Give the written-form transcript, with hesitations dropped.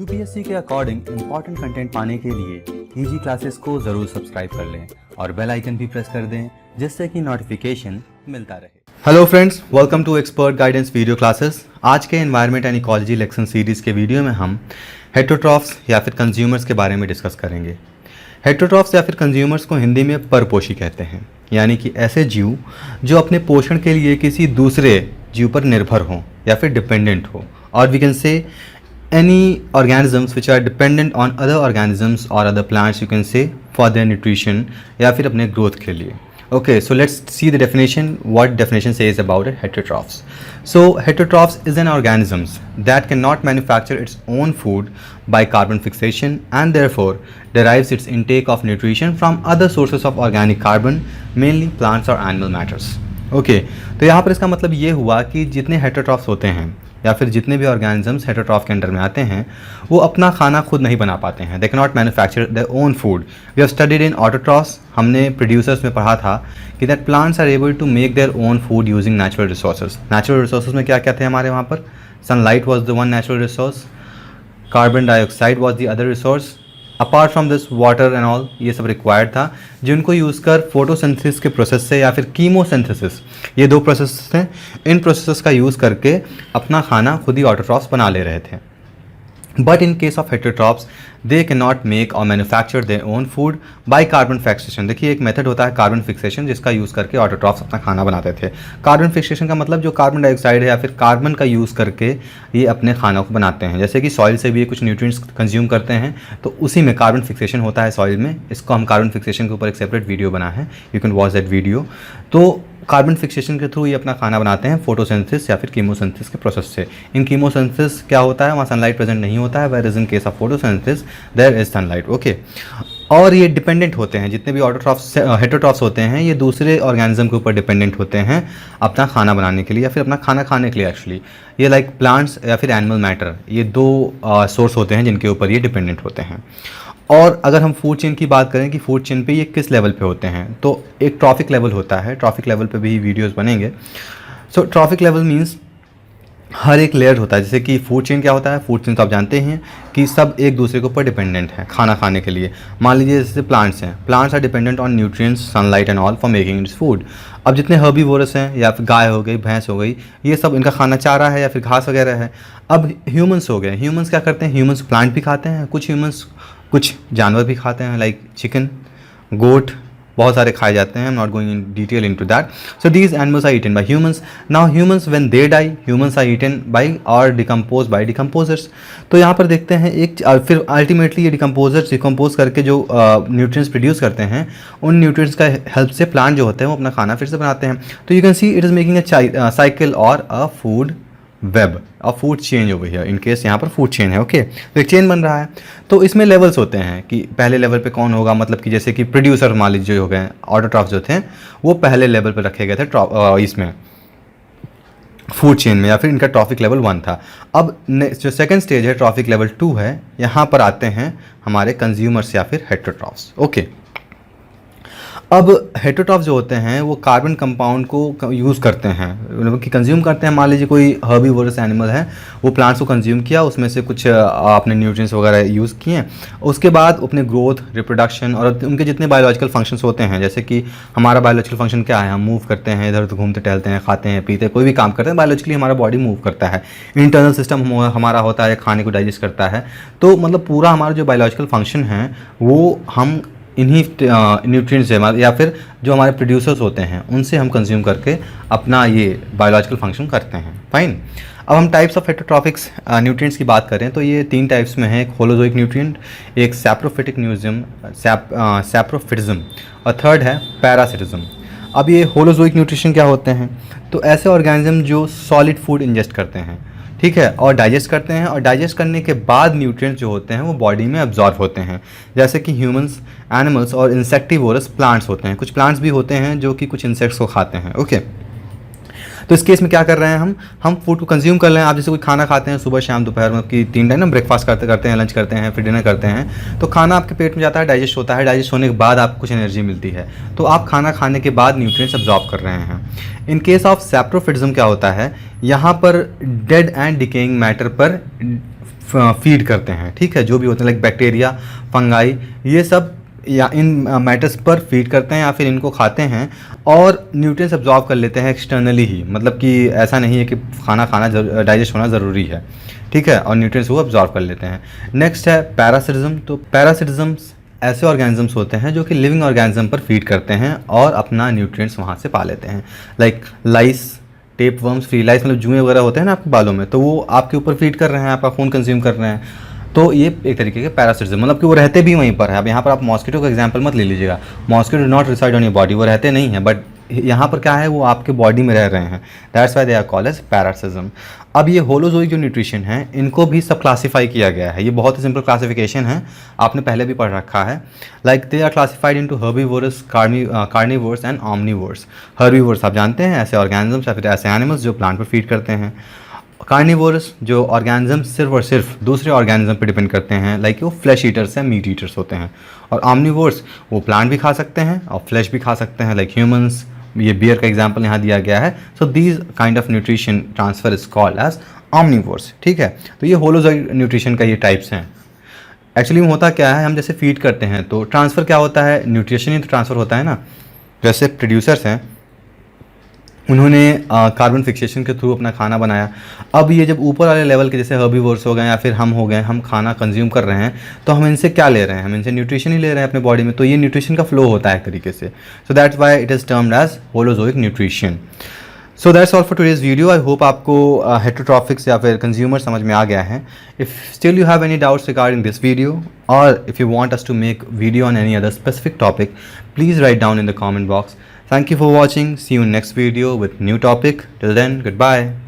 UPSC के according important content पाने के लिए ईजी क्लासेस को ज़रूर सब्सक्राइब कर लें और बेल आइकन भी प्रेस कर दें जिससे कि नोटिफिकेशन मिलता रहे। Hello friends, welcome to expert guidance video classes. आज के environment and ecology lecture series के वीडियो में हम हेटेरोट्रॉफ्स या फिर कंज्यूमर्स के बारे में डिस्कस करेंगे। हेटेरोट्रॉफ्स या फिर कंज्यूमर्स को हिंदी में परपोषी कहते हैं, यानी कि ऐसे जीव जो अपने पोषण के लिए किसी दूसरे जीव पर निर्भर हों या फिर डिपेंडेंट हो, और we can say any organisms which are dependent on other organisms or other plants, you can say, for their nutrition या फिर अपने growth के लिए। Okay, so let's see the definition, what definition says about it, heterotrophs. So heterotrophs is an organisms that cannot manufacture its own food by carbon fixation and therefore derives its intake of nutrition from other sources of organic carbon, mainly plants or animal matters. Okay, तो यहाँ पर इसका मतलब ये हुआ कि जितने heterotrophs होते हैं या फिर जितने भी ऑर्गेनिजम्स हेटेरोट्रॉफ के अंडर में आते हैं वो अपना खाना खुद नहीं बना पाते हैं। They can not manufacture their own food. We have studied in autotrophs, हमने प्रोड्यूसर्स में पढ़ा था कि that plants are able to make their own food using natural resources. Natural resources में क्या क्या थे हमारे वहाँ पर? Sunlight was the one natural resource, carbon dioxide was the other resource, apart from this water and all, ये सब required था जिनको यूज़ कर फोटोसिंथेसिस के प्रोसेस से या फिर कीमोसिंथेसिस, ये दो प्रोसेस हैं, इन प्रोसेस का यूज़ करके अपना खाना खुद ही ऑटोट्रॉफ्स बना ले रहे थे। But in case of heterotrophs they can not make और manufacture their own food by carbon fixation. देखिए एक मेथड होता है कार्बन फिक्सेशन जिसका यूज़ करके ऑटोट्रॉफ्स अपना खाना बनाते थे। कार्बन फिक्सेशन का मतलब जो कार्बन डाइऑक्साइड है या फिर कार्बन का यूज़ करके ये अपने खानों को बनाते हैं। जैसे कि सॉइल से भी ये कुछ न्यूट्रिएंट्स कंज्यूम करते हैं तो उसी में कार्बन फिक्सेशन होता है सॉइल में। इसको हम कार्बन फिक्सेशन के ऊपर एक सेपरेट वीडियो बना है, you can watch that video. तो कार्बन फिक्सेशन के थ्रू ये अपना खाना बनाते हैं फोटोसिंथेसिस या फिर कीमोसिंथेसिस के प्रोसेस से। इन कीमोसिंथेसिस क्या होता है, वहाँ सनलाइट प्रेजेंट नहीं होता है, where is in case of photosynthesis there is sunlight. Okay, और ये डिपेंडेंट होते हैं, जितने भी ऑटोट्रॉफ्स हेटेरोट्रॉफ्स होते हैं ये दूसरे ऑर्गेनिज्म के ऊपर डिपेंडेंट होते हैं अपना खाना बनाने के लिए या फिर अपना खाना खाने के लिए। एक्चुअली ये लाइक प्लांट्स या फिर एनिमल मैटर, ये दो सोर्स होते हैं जिनके ऊपर ये डिपेंडेंट होते हैं। और अगर हम फूड चेन की बात करें कि फूड चेन पे ये किस लेवल पे होते हैं, तो एक ट्रॉफिक लेवल होता है, ट्रॉफिक लेवल पे भी वीडियोस बनेंगे। सो ट्रॉफिक लेवल मींस हर एक लेयर होता है। जैसे कि फूड चेन क्या होता है, फूड चेन तो आप जानते हैं कि सब एक दूसरे के ऊपर डिपेंडेंट है खाना खाने के लिए। मान लीजिए जैसे प्लांट्स हैं, plants are dependent on nutrients, sunlight and all for making its food. अब जितने हर्बीवोरस हैं या फिर गाय हो गई, भैंस हो गई, ये सब इनका खाना चारा है या फिर घास वगैरह है। अब ह्यूमंस हो गए, ह्यूमंस क्या करते हैं, ह्यूमंस प्लांट भी खाते हैं, कुछ ह्यूमंस कुछ जानवर भी खाते हैं लाइक चिकन, गोट, बहुत सारे खाए जाते हैं। I am not going in detail into that. So these animals are eaten by humans. Now humans when they die, humans are eaten by और डिकम्पोज बाय डिकम्पोजर्स। तो यहाँ पर देखते हैं एक फिर अल्टीमेटली ये डिकम्पोजर्स डिकम्पोज करके जो न्यूट्रिएंट्स प्रोड्यूस करते हैं उन न्यूट्रिएंट्स का हेल्प से प्लांट जो होते हैं वो अपना खाना फिर से बनाते हैं। तो you can see it is making a cycle और अ फूड वेब और food chain over here. In case यहाँ पर फूड चेन है। ओके, तो एक चेन बन रहा है। तो इसमें लेवल्स होते हैं कि पहले लेवल पे कौन होगा, मतलब कि जैसे कि प्रोड्यूसर मान लीजिए हो गए, ऑटोट्रॉफ्स जो थे वो पहले लेवल पर रखे गए थे इसमें फूड चेन में, या फिर इनका ट्रॉफिक लेवल 1 था। अब जो सेकंड स्टेज है ट्रॉफिक लेवल 2 है, यहाँ पर आते हैं हमारे कंज्यूमर्स या फिर हेटेरोट्रॉफ्स। ओके, अब हेटेरोट्रॉफ्स जो होते हैं वो कार्बन कंपाउंड को यूज़ करते हैं, मतलब कि कंज्यूम करते हैं। मान लीजिए कोई हर्बीवोरस एनिमल है, वो प्लांट्स को कंज्यूम किया, उसमें से कुछ अपने न्यूट्रिएंट्स वगैरह यूज़ किए, उसके बाद अपने ग्रोथ, रिप्रोडक्शन और उनके जितने बायोलॉजिकल फंक्शंस होते हैं, जैसे कि हमारा बायोलॉजिकल फंक्शन क्या है, हम मूव करते हैं, इधर उधर घूमते टहलते हैं, खाते हैं, पीते हैं, कोई भी काम करते हैं, बायोलॉजिकली हमारा बॉडी मूव करता है। इंटरनल सिस्टम हमारा होता है, खाने को डाइजेस्ट करता है। तो मतलब पूरा हमारा जो बायोलॉजिकल फंक्शन है वो हम इन्हीं न्यूट्रिएंट्स से या फिर जो हमारे प्रोड्यूसर्स होते हैं उनसे हम कंज्यूम करके अपना ये बायोलॉजिकल फंक्शन करते हैं। फाइन, अब हम टाइप्स ऑफ हेटेरोट्रॉफिक्स न्यूट्रिएंट्स की बात करें तो ये 3 टाइप्स में है। एक होलोजोइक न्यूट्रिएंट, एक सैप्रोफिटिक सैप्रोफिटिज्म और थर्ड है पैरासिटिज्म। अब ये होलोजोइक न्यूट्रिशन क्या होते हैं, तो ऐसे ऑर्गेनिज्म जो सॉलिड फूड इंजेस्ट करते हैं, ठीक है, और डाइजेस्ट करते हैं, और डाइजेस्ट करने के बाद न्यूट्रिएंट्स जो होते हैं वो बॉडी में अब्जॉर्ब होते हैं। जैसे कि ह्यूमंस, एनिमल्स और इंसेक्टिवोरस प्लांट्स होते हैं। कुछ प्लांट्स भी होते हैं जो कि कुछ इंसेक्ट्स को खाते हैं। ओके, तो इस केस में क्या कर रहे हैं, हम फूड को कंज्यूम कर रहे हैं। आप जैसे कोई खाना खाते हैं सुबह शाम दोपहर में, कि 3 टाइम ना ब्रेकफास्ट करते हैं, लंच करते हैं, फिर डिनर करते हैं, तो खाना आपके पेट में जाता है, डाइजेस्ट होता है, डाइजेस्ट होने के बाद आपको कुछ एनर्जी मिलती है, तो आप खाना खाने के बाद न्यूट्रिएंट्स अब्जॉर्ब कर रहे हैं। इन केस ऑफ सैप्रोफिटिज्म क्या होता है, यहाँ पर डेड एंड डिकेइंग मैटर पर फीड करते हैं, ठीक है, जो भी होते हैं लाइक बैक्टीरिया, फंगाई, ये सब या इन मैटर्स पर फीड करते हैं या फिर इनको खाते हैं और न्यूट्रिएंट्स अब्जॉर्ब कर लेते हैं एक्सटर्नली ही, मतलब कि ऐसा नहीं है कि खाना डाइजेस्ट होना ज़रूरी है, ठीक है, और न्यूट्रिएंट्स वो अब्जॉर्ब कर लेते हैं। नेक्स्ट है पैरासिटिज्म। तो पैरासिटिज्म्स ऐसे ऑर्गेनिजम्स होते हैं जो कि लिविंग ऑर्गेनिज्म पर फीड करते हैं और अपना न्यूट्रिएंट्स वहाँ से पा लेते हैं, लाइक लाइस, टेप वर्म्स, फ्री लाइस, मतलब जुएँ वगैरह होते हैं ना आपके बालों में, तो वो आपके ऊपर फीड कर रहे हैं, आपका खून कंज्यूम कर रहे हैं, तो ये एक तरीके के पैरासिटिज्म, मतलब कि वो रहते भी वहीं पर है। अब यहाँ पर आप मॉस्किटो का एग्जांपल मत ले लीजिएगा, mosquito do not reside on your body, वो रहते नहीं हैं, बट यहाँ पर क्या है, वो आपके बॉडी में रह रहे हैं, that's why they are called as parasitism. अब ये होलोजोइक जो न्यूट्रिशन है इनको भी सब क्लासीफाई किया गया है, ये बहुत ही सिंपल क्लासिफिकेशन है, आपने पहले भी पढ़ रखा है, like they are classified into herbivorous, carnivorous and omnivorous. Herbivorous आप जानते हैं, ऐसे ऑर्गेनिजम्स या फिर ऐसे एनिमल्स जो प्लांट पर फीड करते हैं। कार्निवोरस जो ऑर्गेनिज्म सिर्फ और सिर्फ दूसरे ऑर्गेनिज्म पे डिपेंड करते हैं, लाइक वो फ्लैश ईटर्स हैं, मीट ईटर्स होते हैं। और ऑमनीवोर्स वो प्लांट भी खा सकते हैं और फ्लैश भी खा सकते हैं, लाइक ह्यूमंस, ये बियर का एग्जांपल यहाँ दिया गया है। So these kind of nutrition transfer is called as omnivores, ठीक है। तो ये होलोजोइक न्यूट्रिशन का ये टाइप्स हैं। एक्चुअली में होता क्या है, हम जैसे फीड करते हैं तो ट्रांसफ़र क्या होता है, न्यूट्रिशन ही तो ट्रांसफ़र होता है ना। जैसे प्रोड्यूसर्स हैं, उन्होंने कार्बन फिक्सेशन के थ्रू अपना खाना बनाया। अब ये जब ऊपर वाले लेवल के जैसे हर्बीवोर्स हो गए या फिर हम हो गए, हम खाना कंज्यूम कर रहे हैं, तो हम इनसे क्या ले रहे हैं, हम इनसे न्यूट्रिशन ही ले रहे हैं अपने बॉडी में, तो ये न्यूट्रिशन का फ्लो होता है एक तरीके से। So that's why it is termed as holozoic nutrition. So that's all for today's video. I hope आपको हेटेरोट्रॉफिक्स या फिर कंज्यूमर समझ में आ गया है। If still you have any doubts regarding this video और if you want us to make video on any other specific topic, please write down in the comment box. Thank you for watching. See you in next video with new topic. Till then, goodbye.